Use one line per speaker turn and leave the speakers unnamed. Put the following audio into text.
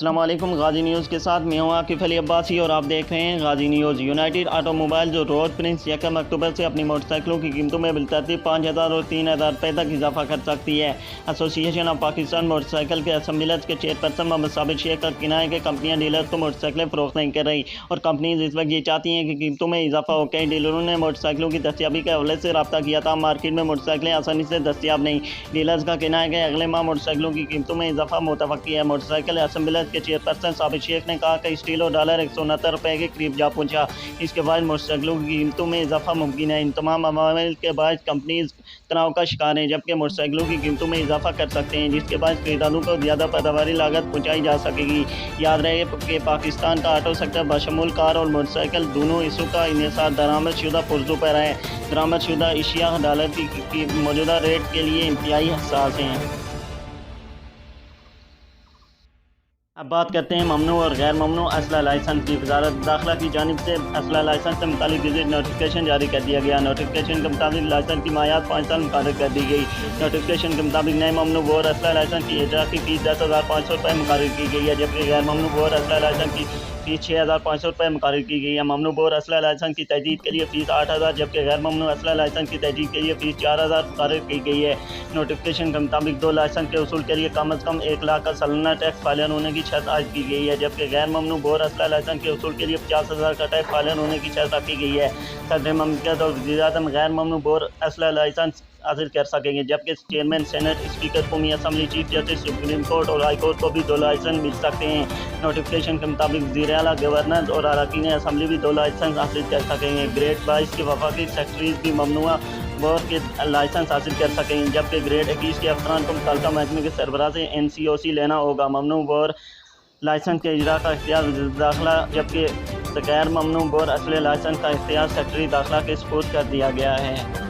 अस्सलाम वालेकुम। गाजी न्यूज़ के साथ मैं हूं आकिफ अली अब्बासी और आप देख रहे हैं गाजी न्यूज़। यूनाइटेड ऑटोमोबाइल जो रोड प्रिंस 1 अक्टूबर से अपनी मोटरसाइकिलों की कीमतों में बिलतरतीब 5,000 और 3,000 रुपये तक इजाफा कर सकती है। एसोसिएशन ऑफ पाकिस्तान मोटरसाइकिल के असम्बलर्स के चेयरपर्सन मोहम्मद साबिर शेख का कहना है कि कंपनियां डीलर्स को मोटरसाइकिलें फ़रोख्त नहीं कर रही और कंपनीज इस वक्त ये चाहती हैं कि कीमतों में इजाफा हो। कई डीलरों ने मोटरसाइकिलों की दस्तियाबी के हवाले से रब्ता किया था। मार्केट में मोटरसाइकिलें आसानी से दस्तियाब नहीं। डीलर्स का कहना है कि अगले माह मोटरसाइकिलों की कीमतों में इजाफा मुतवक्की है। मोटरसाइकिल असम्बलर्स के चेयरपर्सन साबिर शेख ने कहा कि स्टील और डॉलर 169 रुपये के करीब जा पहुंचा। इसके बाद मोटरसाइकिलों की कीमतों में इजाफा मुमकिन है। इन तमाम अवामिल के बाद कंपनीज तनाव का शिकार हैं, जबकि मोटरसाइकिलों की कीमतों में इजाफा कर सकते हैं, जिसके बाद खरीदारों को ज़्यादा पैदावारी लागत पहुँचाई जा सकेगी। याद रहे कि पाकिस्तान का ऑटो सेक्टर बशमूल कार और मोटरसाइकिल दोनों हिस्सों का इन्हिसार दरामदशुदा पुर्जों पर है। दरामदशुदा अशिया डॉलर की मौजूदा रेट के लिए इंतहाई हसास हैं। अब बात करते हैं ममनू और गैर ममनू असला लाइसेंस की। वजारत दाखिला की जानिब से असला लाइसेंस से मुतालिक विजिट नोटिफिकेशन जारी कर दिया गया। नोटिफिकेशन के मुताबिक लाइसेंस की मायाद 5 साल मुकर्रर कर दी गई। नोटिफिकेशन के मुताबिक नए ममनू बोर असला लाइसेंस की इजरा की फीस 10,500 रुपये मुकर्रर की गई है, जबकि गैर ममनू बोर असला लाइसेंस की फीस 6,500 रुपये मुकर्रर की गई है। ममनू बोर असला लाइसेंस की तजदीद के लिए फीस 8,000, जबकि गैर ममनू असला लाइसेंस की तजदीद के लिए फीस 4,000 मुकर्रर की गई है। नोटिफिकेशन के मुताबिक 2 लाइसेंस के उसूल के लिए कम अज़ कम 1 लाख का सालाना टैक्स फालियान होने की शर्त आयद की गई है, जबकि गैर ममनू बोर असला लाइसेंस के उसूल के लिए 50,000 का टैक्स फालियान होने की शर्त रखी गई है। सदर ममलकत और वज़ीर-ए-आज़म गैर ममनू बोर असला लाइसेंस हासिल कर सकेंगे, जबकि चेयरमैन सेनेट, स्पीकर कौमी assembly, chief justice supreme court और हाई कोर्ट को भी 2 लाइसेंस मिल सकते हैं। नोटिफिकेशन के मुताबिक वज़ीर आला, गवर्नर और अरकान असम्बली भी 2 लाइसेंस हासिल कर सकेंगे। ग्रेड 22 के वफाकी सेक्रेटरीज भी ममनुआ बोर के लाइसेंस हासिल कर सकेंगे, जबकि ग्रेड 21 के अफसरान को मुतल्लिका महकमे के सरबराह से NCOC लेना होगा। ममनू बोर लाइसेंस के इजरा का इख्तियार वज़ीर दाखिला, जबकि गैर ममनू बोर असले लाइसेंस का इख्तियार सेक्रेटरी दाखिला के सुपुर्द कर दिया गया है।